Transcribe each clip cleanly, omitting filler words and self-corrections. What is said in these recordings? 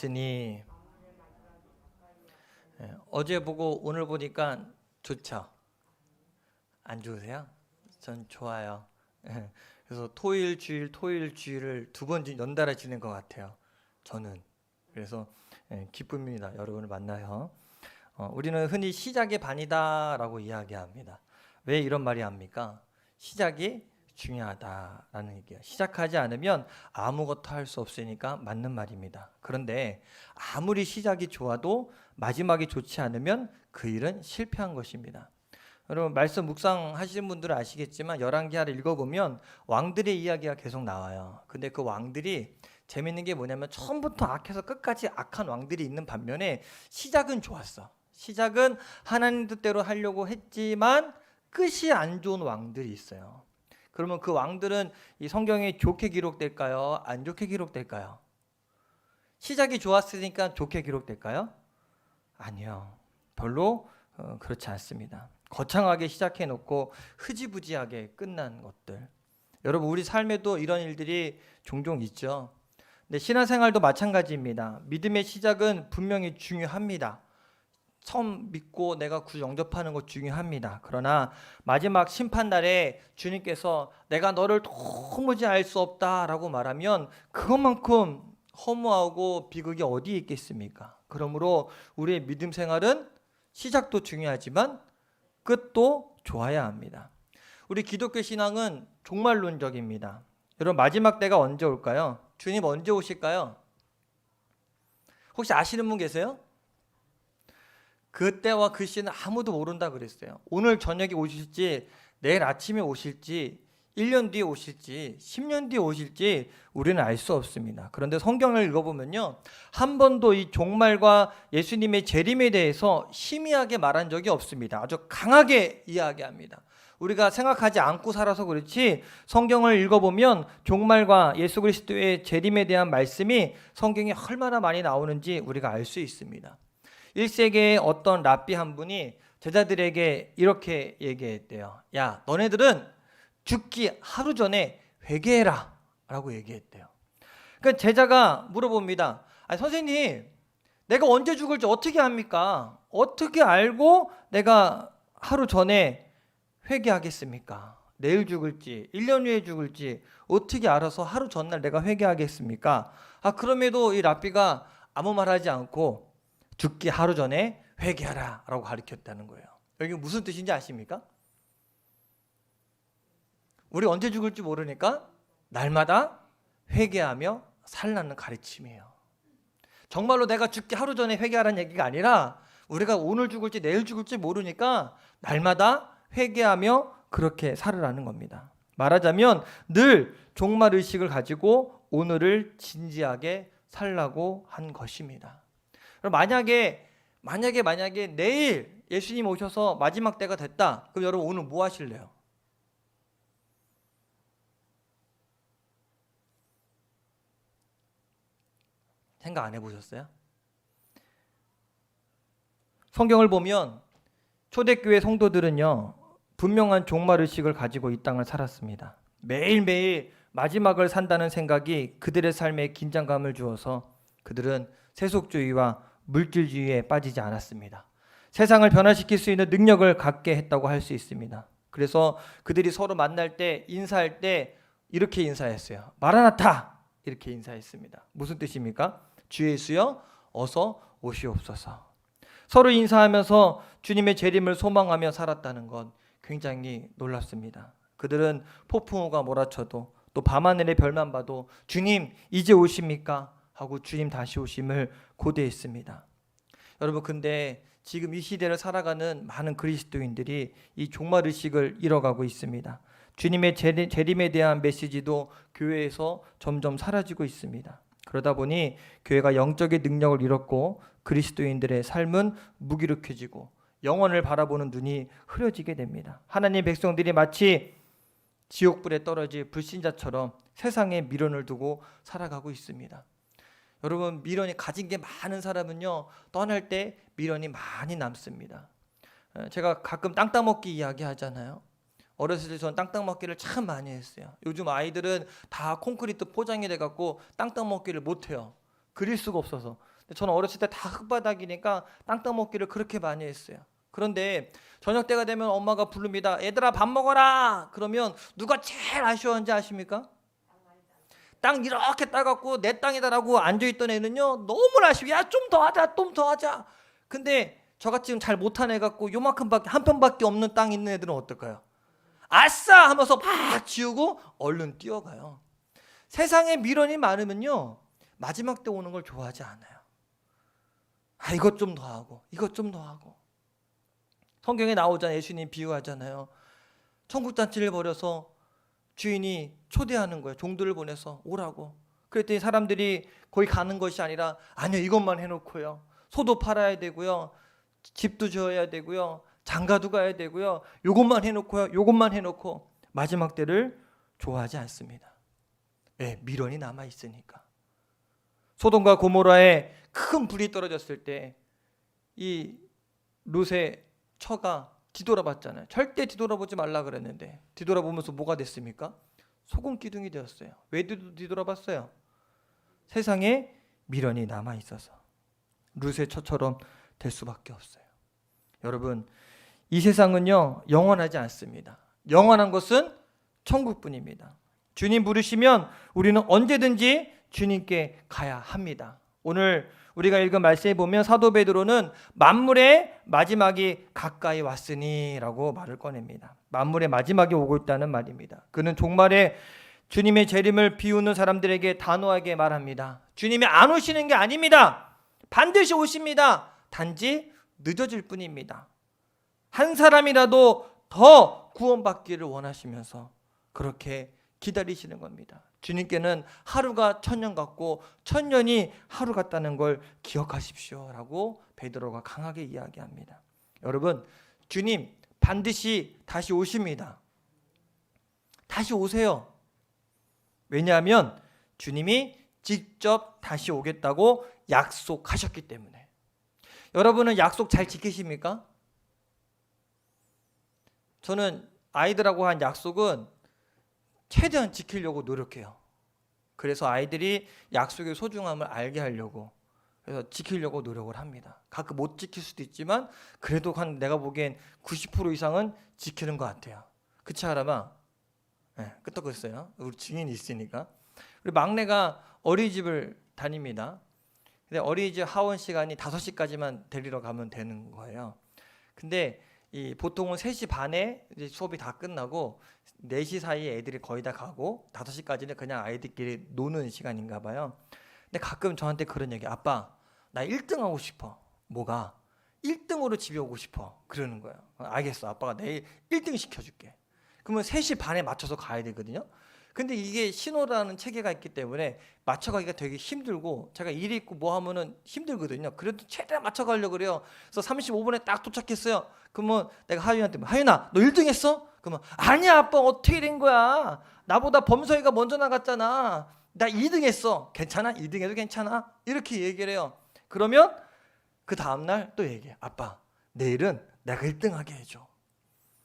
으니 어제 보고 오늘 보니까 좋죠? 안 좋으세요? 전 좋아요. 그래서 토일 주일을 두 번 연달아 지낸 것 같아요. 저는 그래서 기쁩니다. 여러분을 만나요. 우리는 흔히 시작이 반이다라고 이야기합니다. 왜 이런 말이 합니까? 시작이 중요하다라는 얘기예요. 시작하지 않으면 아무것도 할 수 없으니까 맞는 말입니다. 그런데 아무리 시작이 좋아도 마지막이 좋지 않으면 그 일은 실패한 것입니다. 여러분 말씀 묵상하시는 분들은 아시겠지만 열왕기하를 읽어보면 왕들의 이야기가 계속 나와요. 근데 그 왕들이 재밌는 게 뭐냐면 처음부터 악해서 끝까지 악한 왕들이 있는 반면에 시작은 좋았어. 시작은 하나님 뜻대로 하려고 했지만 끝이 안 좋은 왕들이 있어요. 그러면 그 왕들은 이 성경에 좋게 기록될까요? 안 좋게 기록될까요? 시작이 좋았으니까 좋게 기록될까요? 아니요. 별로 그렇지 않습니다. 거창하게 시작해 놓고 흐지부지하게 끝난 것들. 여러분 우리 삶에도 이런 일들이 종종 있죠. 근데 신앙생활도 마찬가지입니다. 믿음의 시작은 분명히 중요합니다. 처음 믿고 내가 구주 영접하는 것 중요합니다. 그러나 마지막 심판날에 주님께서 내가 너를 도무지 알 수 없다라고 말하면 그것만큼 허무하고 비극이 어디 있겠습니까? 그러므로 우리의 믿음 생활은 시작도 중요하지만 끝도 좋아야 합니다. 우리 기독교 신앙은 종말론적입니다. 여러분 마지막 때가 언제 올까요? 주님 언제 오실까요? 혹시 아시는 분 계세요? 그때와 그 시는 아무도 모른다 그랬어요. 오늘 저녁에 오실지 내일 아침에 오실지 1년 뒤에 오실지 10년 뒤에 오실지 우리는 알 수 없습니다. 그런데 성경을 읽어보면요 한 번도 이 종말과 예수님의 재림에 대해서 희미하게 말한 적이 없습니다. 아주 강하게 이야기합니다. 우리가 생각하지 않고 살아서 그렇지 성경을 읽어보면 종말과 예수 그리스도의 재림에 대한 말씀이 성경에 얼마나 많이 나오는지 우리가 알 수 있습니다. 1세기의 어떤 랍비 한 분이 제자들에게 이렇게 얘기했대요. 야, 너네들은 죽기 하루 전에 회개해라 라고 얘기했대요. 그러니까 제자가 물어봅니다. 아니, 선생님, 내가 언제 죽을지 어떻게 합니까? 어떻게 알고 내가 하루 전에 회개하겠습니까? 내일 죽을지 1년 후에 죽을지 어떻게 알아서 하루 전날 내가 회개하겠습니까? 그럼에도 이 랍비가 아무 말하지 않고 죽기 하루 전에 회개하라 라고 가르쳤다는 거예요. 여기 무슨 뜻인지 아십니까? 우리 언제 죽을지 모르니까 날마다 회개하며 살라는 가르침이에요. 정말로 내가 죽기 하루 전에 회개하라는 얘기가 아니라 우리가 오늘 죽을지 내일 죽을지 모르니까 날마다 회개하며 그렇게 살으라는 겁니다. 말하자면 늘 종말의식을 가지고 오늘을 진지하게 살라고 한 것입니다. 만약에 내일 예수님 오셔서 마지막 때가 됐다. 그럼 여러분 오늘 뭐 하실래요? 생각 안 해보셨어요? 성경을 보면 초대교회 성도들은요 분명한 종말의식을 가지고 이 땅을 살았습니다. 매일매일 마지막을 산다는 생각이 그들의 삶에 긴장감을 주어서 그들은 세속주의와 물질주의에 빠지지 않았습니다. 세상을 변화시킬 수 있는 능력을 갖게 했다고 할 수 있습니다. 그래서 그들이 서로 만날 때 인사할 때 이렇게 인사했어요. 마라나타 이렇게 인사했습니다. 무슨 뜻입니까? 주 예수여 어서 오시옵소서. 서로 인사하면서 주님의 재림을 소망하며 살았다는 건 굉장히 놀랍습니다. 그들은 폭풍우가 몰아쳐도 또 밤하늘의 별만 봐도 주님 이제 오십니까? 하고 주님 다시 오심을 고대했습니다. 여러분 근데 지금 이 시대를 살아가는 많은 그리스도인들이 이 종말의식을 잃어가고 있습니다. 주님의 재림에 대한 메시지도 교회에서 점점 사라지고 있습니다. 그러다 보니 교회가 영적인 능력을 잃었고 그리스도인들의 삶은 무기력해지고 영혼을 바라보는 눈이 흐려지게 됩니다. 하나님의 백성들이 마치 지옥불에 떨어질 불신자처럼 세상에 미련을 두고 살아가고 있습니다. 여러분 미련이 가진 게 많은 사람은요 떠날 때 미련이 많이 남습니다. 제가 가끔 땅 따먹기 이야기 하잖아요. 어렸을 때 저는 땅 따먹기를 참 많이 했어요. 요즘 아이들은 다 콘크리트 포장이 돼갖고 땅 따먹기를 못해요. 그릴 수가 없어서. 저는 어렸을 때 다 흙바닥이니까 땅 따먹기를 그렇게 많이 했어요. 그런데 저녁 때가 되면 엄마가 부릅니다. 얘들아 밥 먹어라. 그러면 누가 제일 아쉬워하는지 아십니까? 땅 이렇게 따갖고 내 땅이다라고 앉아있던 애는요 너무 아쉬워. 야 좀 더 하자, 좀 더 하자. 근데 저같이 지금 잘 못한 애 갖고 요만큼밖에 한 편밖에 없는 땅 있는 애들은 어떨까요? 아싸 하면서 막 지우고 얼른 뛰어가요. 세상에 미련이 많으면요 마지막 때 오는 걸 좋아하지 않아요. 아 이것 좀 더 하고 이것 좀 더 하고. 성경에 나오잖아요. 예수님 비유하잖아요. 천국잔치를 벌여서 주인이 초대하는 거예요. 종들을 보내서 오라고. 그랬더니 사람들이 거기 가는 것이 아니라 아니요 이것만 해놓고요. 소도 팔아야 되고요. 집도 지어야 되고요. 장가도 가야 되고요. 요것만 해놓고요. 요것만 해놓고 마지막 때를 좋아하지 않습니다. 네, 미련이 남아있으니까. 소돔과 고모라에 큰 불이 떨어졌을 때 이 롯의 처가 뒤돌아봤잖아요. 절대 뒤돌아보지 말라 그랬는데 뒤돌아보면서 뭐가 됐습니까? 소금 기둥이 되었어요. 왜 뒤돌아봤어요? 세상에 미련이 남아있어서 롯의 처처럼 될 수밖에 없어요. 여러분 이 세상은요 영원하지 않습니다. 영원한 것은 천국뿐입니다. 주님 부르시면 우리는 언제든지 주님께 가야 합니다. 오늘 우리가 읽은 말씀에 보면 사도 베드로는 만물의 마지막이 가까이 왔으니 라고 말을 꺼냅니다. 만물의 마지막이 오고 있다는 말입니다. 그는 종말에 주님의 재림을 비우는 사람들에게 단호하게 말합니다. 주님이 안 오시는 게 아닙니다. 반드시 오십니다. 단지 늦어질 뿐입니다. 한 사람이라도 더 구원받기를 원하시면서 그렇게 기다리시는 겁니다. 주님께는 하루가 천년 같고 천년이 하루 같다는 걸 기억하십시오 라고 베드로가 강하게 이야기합니다. 여러분 주님 반드시 다시 오십니다. 다시 오세요. 왜냐하면 주님이 직접 다시 오겠다고 약속하셨기 때문에. 여러분은 약속 잘 지키십니까? 저는 아이들하고 한 약속은 최대한 지키려고 노력해요. 그래서 아이들이 약속의 소중함을 알게 하려고 그래서 지키려고 노력을 합니다. 가끔 못 지킬 수도 있지만 그래도 한 내가 보기엔 90% 이상은 지키는 것 같아요. 그치 하람아? 네, 끄떡거렸어요. 우리 증인이 있으니까. 우리 막내가 어린이집을 다닙니다. 근데 어린이집 하원 시간이 5시까지만 데리러 가면 되는 거예요. 근데 보통은 3시 반에 이제 수업이 다 끝나고 4시 사이에 애들이 거의 다 가고 5시까지는 그냥 아이들끼리 노는 시간인가 봐요. 근데 가끔 저한테 그런 얘기, 아빠 나 1등 하고 싶어. 뭐가? 1등으로 집에 오고 싶어. 그러는 거예요. 알겠어, 아빠가 내일 1등 시켜줄게. 그러면 3시 반에 맞춰서 가야 되거든요. 근데 이게 신호라는 체계가 있기 때문에 맞춰가기가 되게 힘들고 제가 일이 있고 뭐 하면은 힘들거든요. 그래도 최대한 맞춰가려고 그래요. 그래서 35분에 딱 도착했어요. 그러면 내가 하윤이한테 하윤아 너 1등 했어? 그러면 아니야 아빠 어떻게 된 거야? 나보다 범서이가 먼저 나갔잖아. 나 2등 했어. 괜찮아? 2등 해도 괜찮아? 이렇게 얘기를 해요. 그러면 그 다음날 또 얘기해. 아빠 내일은 내가 1등 하게 해줘.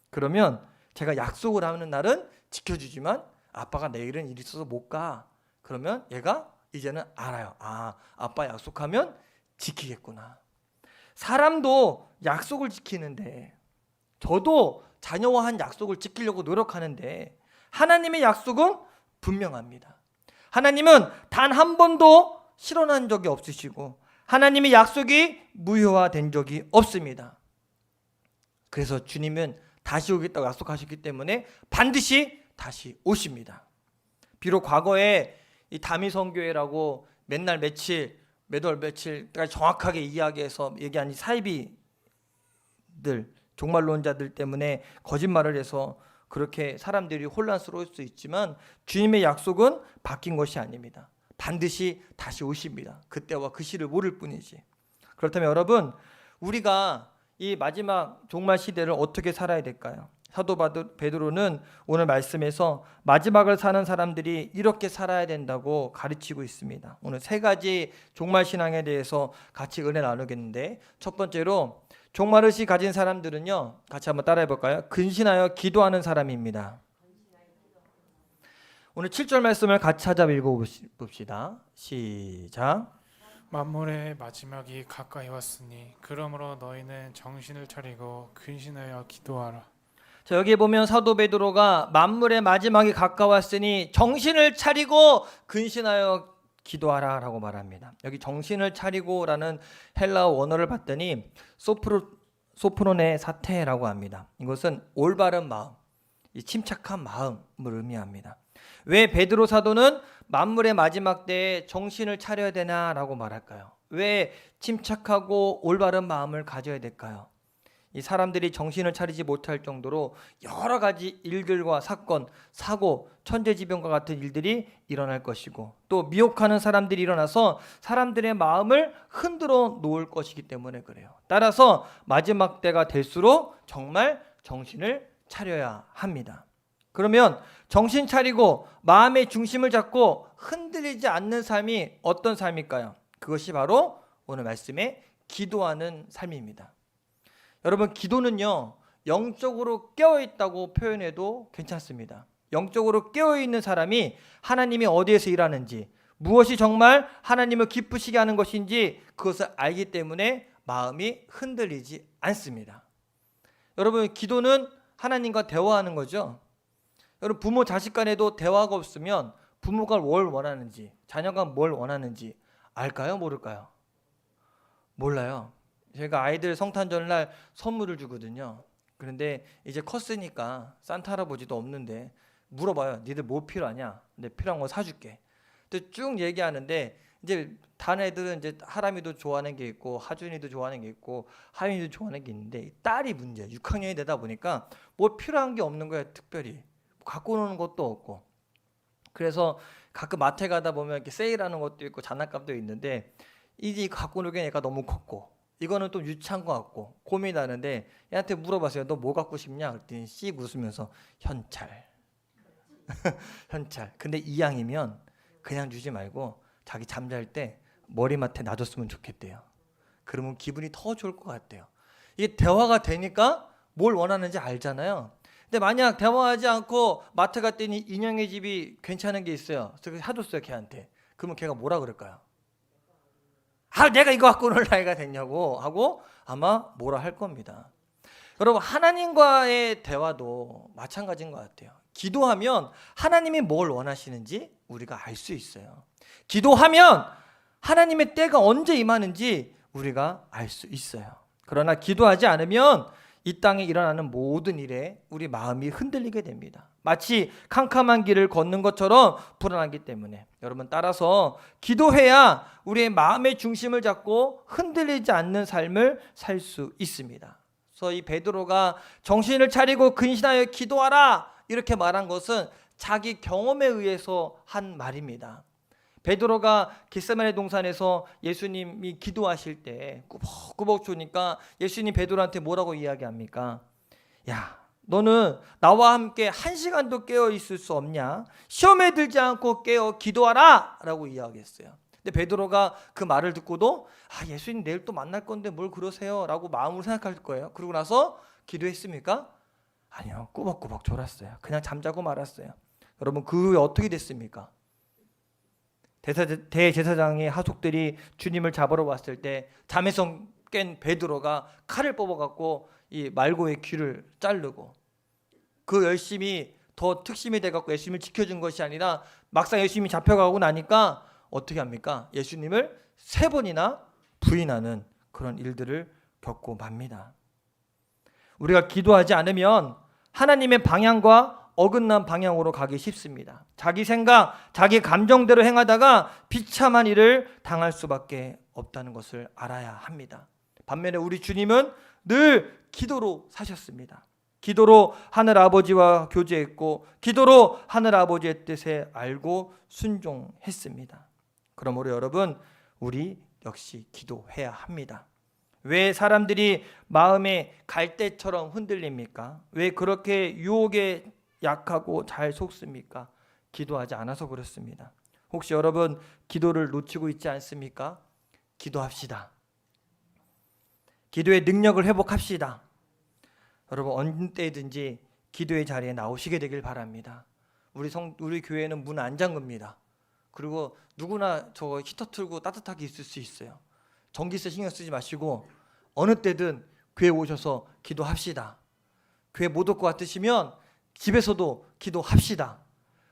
그러면 제가 약속을 하는 날은 지켜주지만 아빠가 내일은 일 있어서 못 가. 그러면 얘가 이제는 알아요. 아, 아빠 약속하면 지키겠구나. 사람도 약속을 지키는데 저도 자녀와 한 약속을 지키려고 노력하는데 하나님의 약속은 분명합니다. 하나님은 단 한 번도 실현한 적이 없으시고 하나님의 약속이 무효화된 적이 없습니다. 그래서 주님은 다시 오겠다고 약속하셨기 때문에 반드시 다시 오십니다. 비록 과거에 이 다미성교회라고 맨날 며칠 매달 며칠까지 정확하게 이야기해서 얘기한 이 사이비들 종말론자들 때문에 거짓말을 해서 그렇게 사람들이 혼란스러울 수 있지만 주님의 약속은 바뀐 것이 아닙니다. 반드시 다시 오십니다. 그때와 그 시를 모를 뿐이지. 그렇다면 여러분 우리가 이 마지막 종말 시대를 어떻게 살아야 될까요? 사도 베드로는 오늘 말씀에서 마지막을 사는 사람들이 이렇게 살아야 된다고 가르치고 있습니다. 오늘 3가지 종말 신앙에 대해서 같이 은혜 나누겠는데 첫 번째로 종말의식 가진 사람들은요. 같이 한번 따라해 볼까요? 근신하여 기도하는 사람입니다. 오늘 7절 말씀을 같이 찾아 읽어봅시다. 시작. 만물의 마지막이 가까이 왔으니 그러므로 너희는 정신을 차리고 근신하여 기도하라. 자, 여기 보면 사도 베드로가 만물의 마지막이 가까웠으니 정신을 차리고 근신하여 기도하라라고 말합니다. 여기 정신을 차리고라는 헬라어 원어를 봤더니 소프로네 사테라고 합니다. 이것은 올바른 마음, 이 침착한 마음을 의미합니다. 왜 베드로 사도는 만물의 마지막 때에 정신을 차려야 되나라고 말할까요? 왜 침착하고 올바른 마음을 가져야 될까요? 이 사람들이 정신을 차리지 못할 정도로 여러 가지 일들과 사건, 사고, 천재지변과 같은 일들이 일어날 것이고 또 미혹하는 사람들이 일어나서 사람들의 마음을 흔들어 놓을 것이기 때문에 그래요. 따라서 마지막 때가 될수록 정말 정신을 차려야 합니다. 그러면 정신 차리고 마음의 중심을 잡고 흔들리지 않는 삶이 어떤 삶일까요? 그것이 바로 오늘 말씀에 기도하는 삶입니다. 여러분, 기도는요, 영적으로 깨어있다고 표현해도 괜찮습니다. 영적으로 깨어있는 사람이 하나님이 어디에서 일하는지, 무엇이 정말 하나님을 기쁘시게 하는 것인지 그것을 알기 때문에 마음이 흔들리지 않습니다. 여러분, 기도는 하나님과 대화하는 거죠. 여러분, 부모 자식 간에도 대화가 없으면 부모가 뭘 원하는지, 자녀가 뭘 원하는지 알까요? 모를까요? 몰라요. 제가 아이들 성탄절날 선물을 주거든요. 그런데 이제 컸으니까 산타 할아버지도 없는데 물어봐요. 니들 뭐 필요하냐? 근데 필요한 거 사줄게. 근데 쭉 얘기하는데 이제 다른 애들은 이제 하람이도 좋아하는 게 있고 하준이도 좋아하는 게 있고 하윤이도 좋아하는 게 있는데 딸이 문제야. 6학년이 되다 보니까 뭐 필요한 게 없는 거야. 특별히 갖고 노는 것도 없고. 그래서 가끔 마트에 가다 보면 이렇게 세일하는 것도 있고 장난감도 있는데 이제 갖고 놀기엔 얘가 너무 컸고 이거는 또 유치한 것 같고 고민하는데 얘한테 물어봤어요. 너 뭐 갖고 싶냐? 그랬더니 씩 웃으면서 현찰. 현찰. 근데 이왕이면 그냥 주지 말고 자기 잠잘 때 머리맡에 놔줬으면 좋겠대요. 그러면 기분이 더 좋을 것 같대요. 이게 대화가 되니까 뭘 원하는지 알잖아요. 근데 만약 대화하지 않고 마트 갔더니 인형의 집이 괜찮은 게 있어요. 그래서 사줬어요, 걔한테. 그러면 걔가 뭐라 그럴까요? 아, 내가 이거 갖고 놀 나이가 됐냐고 하고 아마 뭐라 할 겁니다. 여러분, 하나님과의 대화도 마찬가지인 것 같아요. 기도하면 하나님이 뭘 원하시는지 우리가 알 수 있어요. 기도하면 하나님의 때가 언제 임하는지 우리가 알 수 있어요. 그러나 기도하지 않으면 이 땅에 일어나는 모든 일에 우리 마음이 흔들리게 됩니다. 마치 캄캄한 길을 걷는 것처럼 불안하기 때문에 여러분, 따라서 기도해야 우리의 마음의 중심을 잡고 흔들리지 않는 삶을 살 수 있습니다. 그래서 이 베드로가 정신을 차리고 근신하여 기도하라 이렇게 말한 것은 자기 경험에 의해서 한 말입니다. 베드로가 겟세마네 동산에서 예수님이 기도하실 때 꾸벅꾸벅 주니까 예수님 베드로한테 뭐라고 이야기합니까? 야, 너는 나와 함께 1시간도 깨어 있을 수 없냐? 시험에 들지 않고 깨어 기도하라 라고 이야기했어요. 근데 베드로가 그 말을 듣고도 예수님 내일 또 만날 건데 뭘 그러세요? 라고 마음으로 생각할 거예요. 그러고 나서 기도했습니까? 아니요, 꾸벅꾸벅 졸았어요. 그냥 잠자고 말았어요. 여러분, 그 후에 어떻게 됐습니까? 대제사장의 하속들이 주님을 잡으러 왔을 때 잠에서 깬 베드로가 칼을 뽑아갖고 이 말고의 귀를 자르고 그 열심히 더 특심이 돼갖고 예수님을 지켜준 것이 아니라 막상 예수님이 잡혀가고 나니까 어떻게 합니까? 예수님을 3번이나 부인하는 그런 일들을 겪고 맙니다. 우리가 기도하지 않으면 하나님의 방향과 어긋난 방향으로 가기 쉽습니다. 자기 생각, 자기 감정대로 행하다가 비참한 일을 당할 수밖에 없다는 것을 알아야 합니다. 반면에 우리 주님은 늘 기도로 사셨습니다. 기도로 하늘 아버지와 교제했고 기도로 하늘 아버지의 뜻에 알고 순종했습니다. 그러므로 여러분, 우리 역시 기도해야 합니다. 왜 사람들이 마음에 갈대처럼 흔들립니까? 왜 그렇게 유혹에 약하고 잘 속습니까? 기도하지 않아서 그렇습니다. 혹시 여러분 기도를 놓치고 있지 않습니까? 기도합시다. 기도의 능력을 회복합시다. 여러분, 어느 때든지 기도의 자리에 나오시게 되길 바랍니다. 우리 교회는 문 안 잠깁니다. 그리고 누구나 저 히터 틀고 따뜻하게 있을 수 있어요. 전기세 신경 쓰지 마시고 어느 때든 교회 오셔서 기도합시다. 교회 못 올 것 같으시면 집에서도 기도합시다.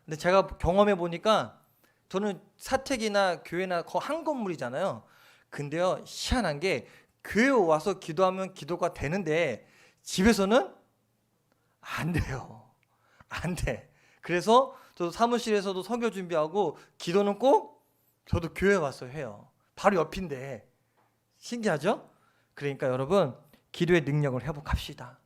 근데 제가 경험해 보니까 저는 사택이나 교회나 한 건물이잖아요. 근데요, 희한한 게 교회 와서 기도하면 기도가 되는데 집에서는 안 돼요. 안 돼. 그래서 저도 사무실에서도 설교 준비하고 기도는 꼭 저도 교회 와서 해요. 바로 옆인데 신기하죠? 그러니까 여러분 기도의 능력을 회복합시다.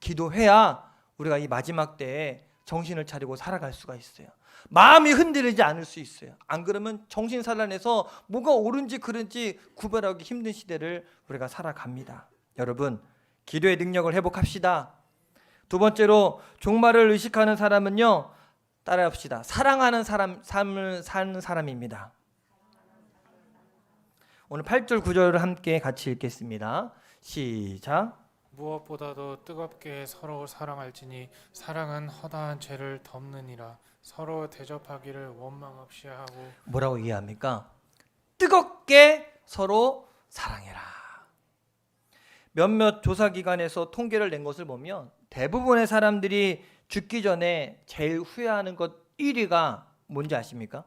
기도해야 우리가 이 마지막 때에 정신을 차리고 살아갈 수가 있어요. 마음이 흔들리지 않을 수 있어요. 안 그러면 정신 산란해서 뭐가 옳은지 그른지 구별하기 힘든 시대를 우리가 살아갑니다. 여러분 기도의 능력을 회복합시다. 두 번째로 종말을 의식하는 사람은요, 따라합시다. 사랑하는 삶을 사는 사람입니다. 오늘 8절 9절을 함께 같이 읽겠습니다. 시작. 무엇보다도 뜨겁게 서로 사랑할지니 사랑은 허다한 죄를 덮느니라. 서로 대접하기를 원망 없이 하고. 뭐라고 이해합니까? 뜨겁게 서로 사랑해라. 몇몇 조사기관에서 통계를 낸 것을 보면 대부분의 사람들이 죽기 전에 제일 후회하는 것 1위가 뭔지 아십니까?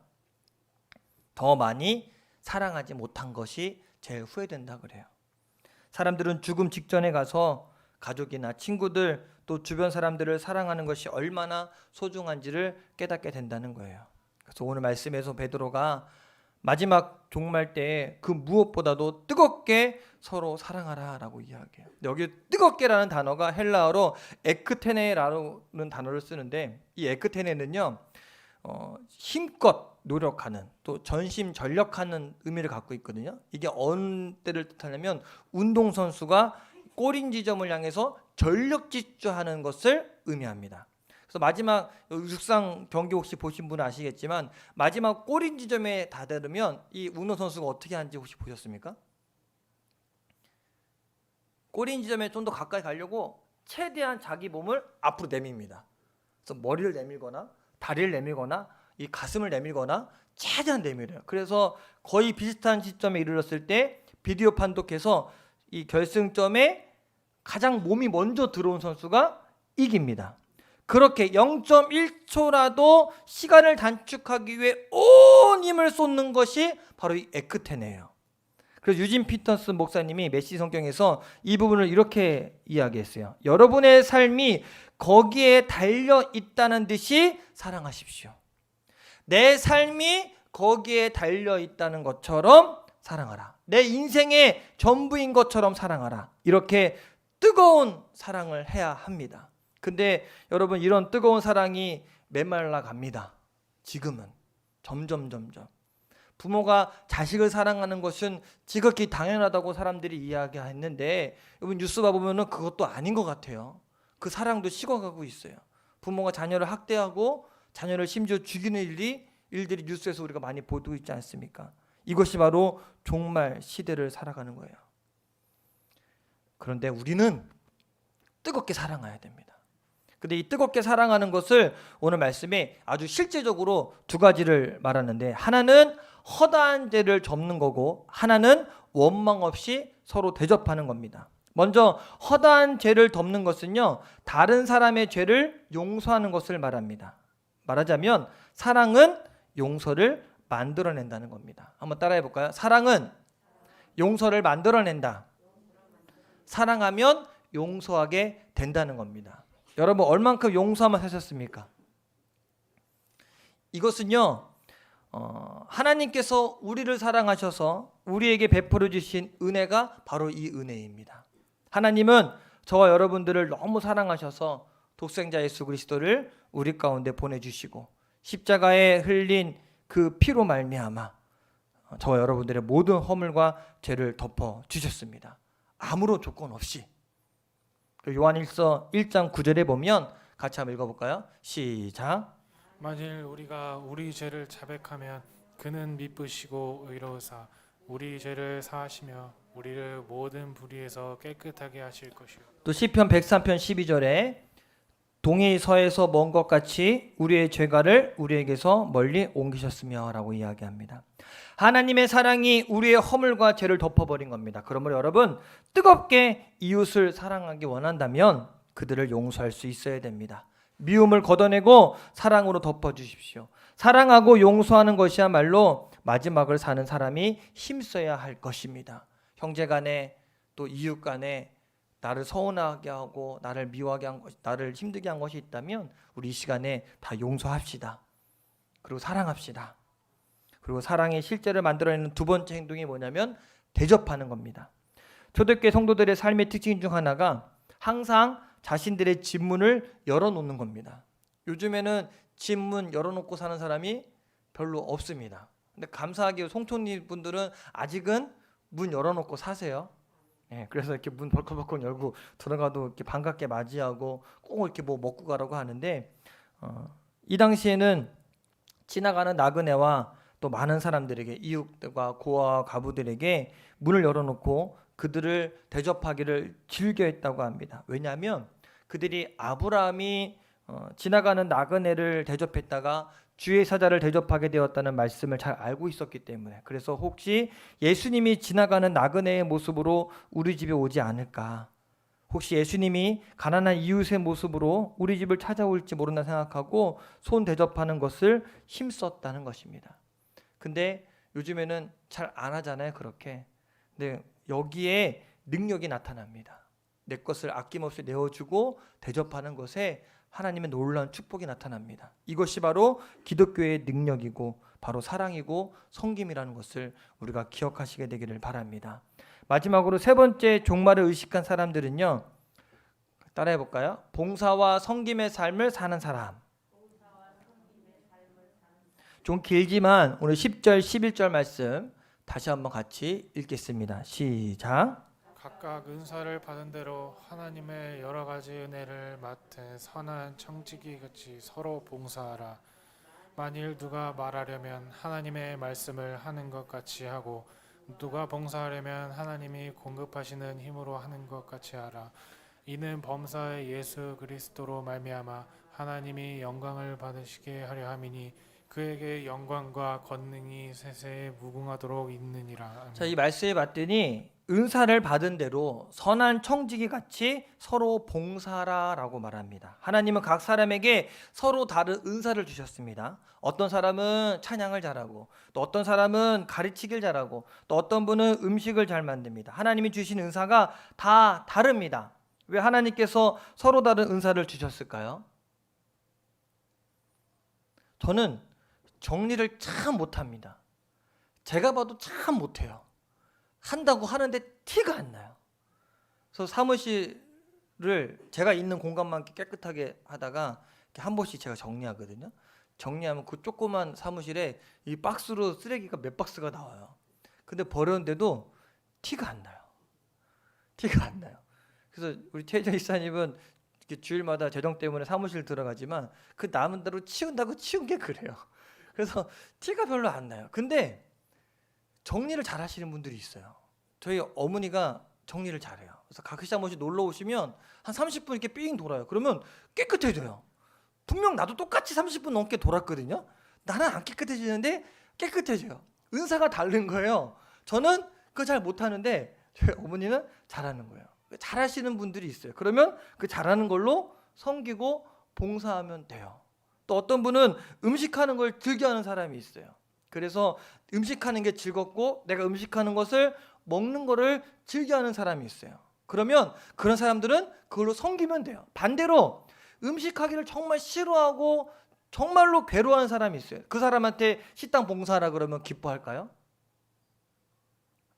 더 많이 사랑하지 못한 것이 제일 후회된다 그래요. 사람들은 죽음 직전에 가서 가족이나 친구들 또 주변 사람들을 사랑하는 것이 얼마나 소중한지를 깨닫게 된다는 거예요. 그래서 오늘 말씀에서 베드로가 마지막 종말 때에 그 무엇보다도 뜨겁게 서로 사랑하라라고 이야기해요. 여기 뜨겁게라는 단어가 헬라어로 에크테네라는 단어를 쓰는데 이 에크테네는요, 힘껏 노력하는 또 전심전력하는 의미를 갖고 있거든요. 이게 어느 때를 뜻하냐면 운동선수가 골인 지점을 향해서 전력 질주하는 것을 의미합니다. 그래서 마지막 육상 경기 혹시 보신 분은 아시겠지만 마지막 골인 지점에 다다르면 이 운동선수가 어떻게 하는지 혹시 보셨습니까? 골인 지점에 좀 더 가까이 가려고 최대한 자기 몸을 앞으로 내밉니다. 그래서 머리를 내밀거나 다리를 내밀거나 이 가슴을 내밀거나 최대한 내밀어요. 그래서 거의 비슷한 시점에 이르렀을 때 비디오 판독해서 이 결승점에 가장 몸이 먼저 들어온 선수가 이깁니다. 그렇게 0.1초라도 시간을 단축하기 위해 온 힘을 쏟는 것이 바로 이 에크테네예요. 그래서 유진 피터슨 목사님이 메시 성경에서 이 부분을 이렇게 이야기했어요. 여러분의 삶이 거기에 달려 있다는 듯이 사랑하십시오. 내 삶이 거기에 달려 있다는 것처럼 사랑하라. 내 인생의 전부인 것처럼 사랑하라. 이렇게 뜨거운 사랑을 해야 합니다. 근데 여러분 이런 뜨거운 사랑이 메말라 갑니다. 지금은 점점 부모가 자식을 사랑하는 것은 지극히 당연하다고 사람들이 이야기했는데 여러분 뉴스 봐보면 그것도 아닌 것 같아요. 그 사랑도 식어가고 있어요. 부모가 자녀를 학대하고 자녀를 심지어 죽이는 일들이 뉴스에서 우리가 많이 보고 있지 않습니까? 이것이 바로 종말 시대를 살아가는 거예요. 그런데 우리는 뜨겁게 사랑해야 됩니다. 근데 이 뜨겁게 사랑하는 것을 오늘 말씀에 아주 실제적으로 두 가지를 말하는데 하나는 허다한 죄를 접는 거고 하나는 원망 없이 서로 대접하는 겁니다. 먼저 허다한 죄를 덮는 것은요, 다른 사람의 죄를 용서하는 것을 말합니다. 말하자면 사랑은 용서를 만들어낸다는 겁니다. 한번 따라해 볼까요? 사랑은 용서를 만들어낸다. 사랑하면 용서하게 된다는 겁니다. 여러분 얼만큼 용서하면 사셨습니까? 이것은요, 하나님께서 우리를 사랑하셔서 우리에게 베풀어 주신 은혜가 바로 이 은혜입니다. 하나님은 저와 여러분들을 너무 사랑하셔서 독생자 예수 그리스도를 우리 가운데 보내주시고 십자가에 흘린 그 피로 말미암아 저와 여러분들의 모든 허물과 죄를 덮어 주셨습니다. 아무런 조건 없이. 요한일서 1장 9절에 보면 같이 한번 읽어볼까요? 시작. 만일 우리가 우리 죄를 자백하면 그는 미쁘시고 의로우사 우리 죄를 사하시며 우리를 모든 불의에서 깨끗하게 하실 것이요. 또 시편 103편 12절에 동이 서에서 먼 것 같이 우리의 죄가를 우리에게서 멀리 옮기셨으며 라고 이야기합니다. 하나님의 사랑이 우리의 허물과 죄를 덮어버린 겁니다. 그러므로 여러분, 뜨겁게 이웃을 사랑하기 원한다면 그들을 용서할 수 있어야 됩니다. 미움을 걷어내고 사랑으로 덮어주십시오. 사랑하고 용서하는 것이야말로 마지막을 사는 사람이 힘써야 할 것입니다. 형제간에 또 이웃간에 나를 서운하게 하고 나를 미워하게 한 것, 나를 힘들게 한 것이 있다면 우리 이 시간에 다 용서합시다. 그리고 사랑합시다. 그리고 사랑의 실제를 만들어내는 두 번째 행동이 뭐냐면 대접하는 겁니다. 초대교회 성도들의 삶의 특징 중 하나가 항상 자신들의 집 문을 열어놓는 겁니다. 요즘에는 집 문 열어놓고 사는 사람이 별로 없습니다. 근데 감사하게 송촌리 분들은 아직은 문 열어놓고 사세요. 그래서 이렇게 문 벌컥벌컥 열고 들어가도 이렇게 반갑게 맞이하고 꼭 이렇게 뭐 먹고 가라고 하는데 이 당시에는 지나가는 나그네와 또 많은 사람들에게 이웃과 고아와 과부들에게 문을 열어놓고 그들을 대접하기를 즐겨했다고 합니다. 왜냐하면 그들이 아브라함이 지나가는 나그네를 대접했다가 주의 사자를 대접하게 되었다는 말씀을 잘 알고 있었기 때문에, 그래서 혹시 예수님이 지나가는 나그네의 모습으로 우리 집에 오지 않을까, 혹시 예수님이 가난한 이웃의 모습으로 우리 집을 찾아올지 모른다 생각하고 손 대접하는 것을 힘썼다는 것입니다. 근데 요즘에는 잘 안 하잖아요, 그렇게. 근데 여기에 능력이 나타납니다. 내 것을 아낌없이 내어주고 대접하는 것에 하나님의 놀라운 축복이 나타납니다. 이것이 바로 기독교의 능력이고 바로 사랑이고 섬김이라는 것을 우리가 기억하시게 되기를 바랍니다. 마지막으로 세 번째 종말을 의식한 사람들은요, 따라해 볼까요? 봉사와 섬김의 삶을 사는 사람. 좀 길지만 오늘 10절 11절 말씀 다시 한번 같이 읽겠습니다. 시작. 각각 은사를 받은 대로 하나님의 여러 가지 은혜를 맡은 선한 청지기 같이 서로 봉사하라. 만일 누가 말하려면 하나님의 말씀을 하는 것 같이 하고 누가 봉사하려면 하나님이 공급하시는 힘으로 하는 것 같이 하라. 이는 범사의 예수 그리스도로 말미암아 하나님이 영광을 받으시게 하려 함이니 그에게 영광과 권능이 세세에 무궁하도록 있느니라. 자, 이 말씀에 봤더니 은사를 받은 대로 선한 청지기 같이 서로 봉사하라라고 말합니다. 하나님은 각 사람에게 서로 다른 은사를 주셨습니다. 어떤 사람은 찬양을 잘하고, 또 어떤 사람은 가르치길 잘하고, 또 어떤 분은 음식을 잘 만듭니다. 하나님이 주신 은사가 다 다릅니다. 왜 하나님께서 서로 다른 은사를 주셨을까요? 저는 정리를 참 못합니다. 제가 봐도 참 못해요. 한다고 하는데 티가 안 나요. 그래서 사무실을 제가 있는 공간만 깨끗하게 하다가 한 번씩 제가 정리하거든요. 정리하면 그 조그만 사무실에 이 박스로 쓰레기가 몇 박스가 나와요. 근데 버렸는데도 티가 안 나요. 티가 안 나요. 그래서 우리 최정 이사님은 주일마다 재정 때문에 사무실 들어가지만 그 남은 대로 치운다고 치운 게 그래요. 그래서 티가 별로 안 나요. 근데 정리를 잘 하시는 분들이 있어요. 저희 어머니가 정리를 잘해요. 그래서 가끔씩 한 번씩 놀러 오시면 한 30분 이렇게 삥 돌아요. 그러면 깨끗해져요. 분명 나도 똑같이 30분 넘게 돌았거든요. 나는 안 깨끗해지는데 깨끗해져요. 은사가 다른 거예요. 저는 그거 잘 못하는데 저희 어머니는 잘하는 거예요. 잘하시는 분들이 있어요. 그러면 그 잘하는 걸로 섬기고 봉사하면 돼요. 또 어떤 분은 음식하는 걸 즐겨하는 사람이 있어요. 그래서 음식하는 게 즐겁고 내가 음식하는 것을 먹는 거를 즐겨하는 사람이 있어요. 그러면 그런 사람들은 그걸로 섬기면 돼요. 반대로 음식하기를 정말 싫어하고 정말로 괴로워하는 사람이 있어요. 그 사람한테 식당 봉사하라 그러면 기뻐할까요?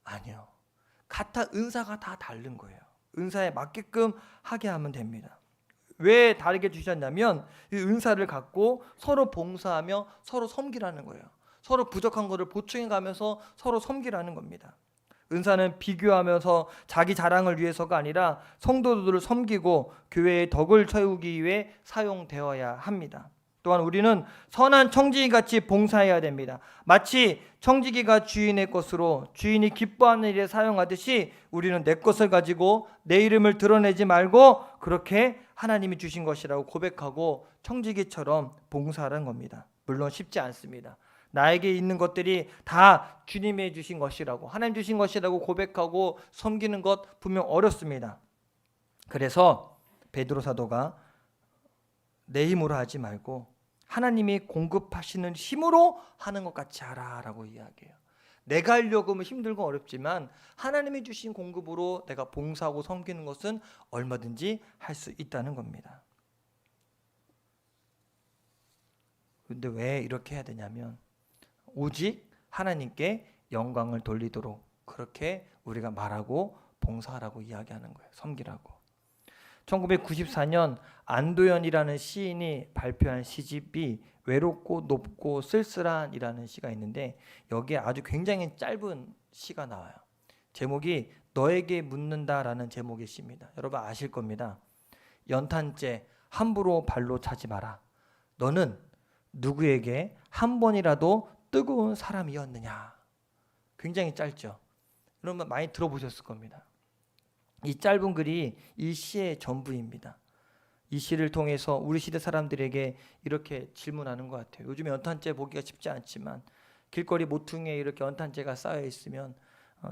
아니요. 같아 은사가 다 다른 거예요. 은사에 맞게끔 하게 하면 됩니다. 왜 다르게 주셨냐면 이 은사를 갖고 서로 봉사하며 서로 섬기라는 거예요. 서로 부족한 것을 보충해 가면서 서로 섬기라는 겁니다. 은사는 비교하면서 자기 자랑을 위해서가 아니라 성도들을 섬기고 교회의 덕을 채우기 위해 사용되어야 합니다. 또한 우리는 선한 청지기같이 봉사해야 됩니다. 마치 청지기가 주인의 것으로 주인이 기뻐하는 일에 사용하듯이 우리는 내 것을 가지고 내 이름을 드러내지 말고 그렇게 하나님이 주신 것이라고 고백하고 청지기처럼 봉사하는 겁니다. 물론 쉽지 않습니다. 나에게 있는 것들이 다 주님이 주신 것이라고, 하나님 주신 것이라고 고백하고 섬기는 것 분명 어렵습니다. 그래서 베드로 사도가 내 힘으로 하지 말고 하나님이 공급하시는 힘으로 하는 것 같이 하라라고 이야기해요. 내가 하려고 하면 힘들고 어렵지만 하나님이 주신 공급으로 내가 봉사하고 섬기는 것은 얼마든지 할 수 있다는 겁니다. 그런데 왜 이렇게 해야 되냐면 오직 하나님께 영광을 돌리도록 그렇게 우리가 말하고 봉사하라고 이야기하는 거예요. 섬기라고. 1994년 안도연이라는 시인이 발표한 시집이 외롭고 높고 쓸쓸한이라는 시가 있는데 여기에 아주 굉장히 짧은 시가 나와요. 제목이 너에게 묻는다라는 제목의 시입니다. 여러분 아실 겁니다. 연탄재 함부로 발로 차지 마라. 너는 누구에게 한 번이라도 뜨거운 사람이었느냐. 굉장히 짧죠. 여러분 많이 들어보셨을 겁니다. 이 짧은 글이 이 시의 전부입니다. 이 시를 통해서 우리 시대 사람들에게 이렇게 질문하는 것 같아요. 요즘에 연탄재 보기가 쉽지 않지만 길거리 모퉁이에 이렇게 연탄재가 쌓여 있으면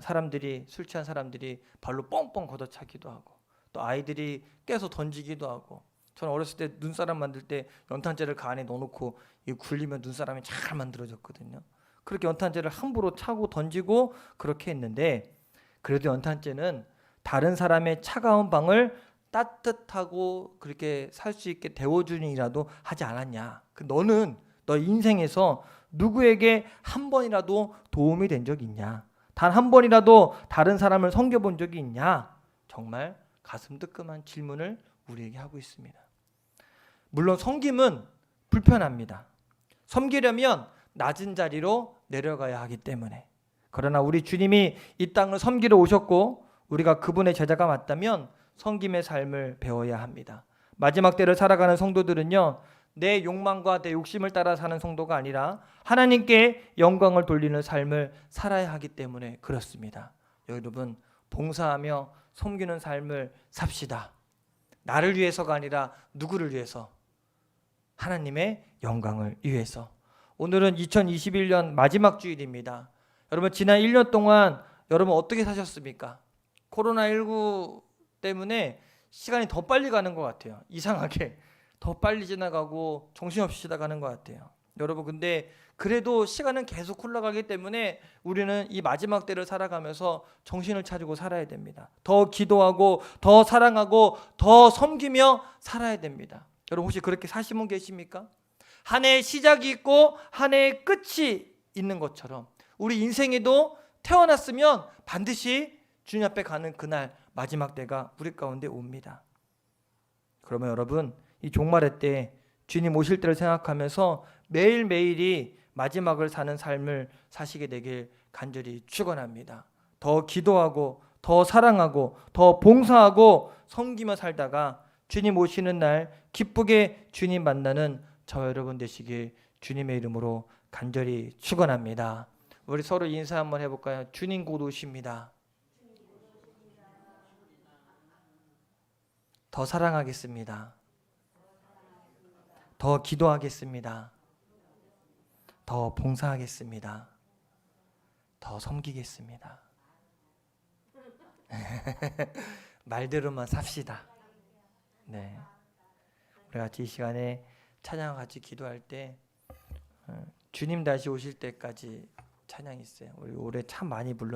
사람들이 술 취한 사람들이 발로 뻥뻥 걷어차기도 하고 또 아이들이 깨서 던지기도 하고 저는 어렸을 때 눈사람 만들 때 연탄재를 그 안에 넣어놓고 굴리면 눈사람이 잘 만들어졌거든요. 그렇게 연탄재를 함부로 차고 던지고 그렇게 했는데 그래도 연탄재는 다른 사람의 차가운 방을 따뜻하고 그렇게 살 수 있게 데워주는 일이라도 하지 않았냐. 너는 너 인생에서 누구에게 한 번이라도 도움이 된 적이 있냐. 단 한 번이라도 다른 사람을 섬겨본 적이 있냐. 정말 가슴 뜨끔한 질문을 우리에게 하고 있습니다. 물론 섬김은 불편합니다. 섬기려면 낮은 자리로 내려가야 하기 때문에. 그러나 우리 주님이 이 땅을 섬기러 오셨고 우리가 그분의 제자가 맞다면 섬김의 삶을 배워야 합니다. 마지막 때를 살아가는 성도들은요, 내 욕망과 내 욕심을 따라 사는 성도가 아니라 하나님께 영광을 돌리는 삶을 살아야 하기 때문에 그렇습니다. 여러분, 봉사하며 섬기는 삶을 삽시다. 나를 위해서가 아니라 누구를 위해서? 하나님의 영광을 위해서. 오늘은 2021년 마지막 주일입니다. 여러분 지난 1년 동안 여러분 어떻게 사셨습니까? 코로나19 때문에 시간이 더 빨리 가는 것 같아요. 이상하게 더 빨리 지나가고 정신없이 지나가는 것 같아요. 여러분 근데 그래도 시간은 계속 흘러가기 때문에 우리는 이 마지막 때를 살아가면서 정신을 차리고 살아야 됩니다. 더 기도하고 더 사랑하고 더 섬기며 살아야 됩니다. 여러분 혹시 그렇게 사신 분 계십니까? 한 해의 시작이 있고 한 해의 끝이 있는 것처럼 우리 인생에도 태어났으면 반드시 주님 앞에 가는 그날 마지막 때가 우리 가운데 옵니다. 그러면 여러분 이 종말의 때 주님 오실 때를 생각하면서 매일매일이 마지막을 사는 삶을 사시게 되길 간절히 축원합니다. 더 기도하고 더 사랑하고 더 봉사하고 섬기며 살다가 주님 오시는 날 기쁘게 주님 만나는 저와 여러분 되시길 주님의 이름으로 간절히 축원합니다. 우리 서로 인사 한번 해볼까요? 주님 곧 오십니다. 더 사랑하겠습니다. 더 기도하겠습니다. 더 봉사하겠습니다. 더 섬기겠습니다. 말대로만 삽시다. 네. 우리 같이 이 시간에 찬양 같이 기도할 때 주님 다시 오실 때까지 찬양이 있어요. 우리 올해 참 많이 불렀는데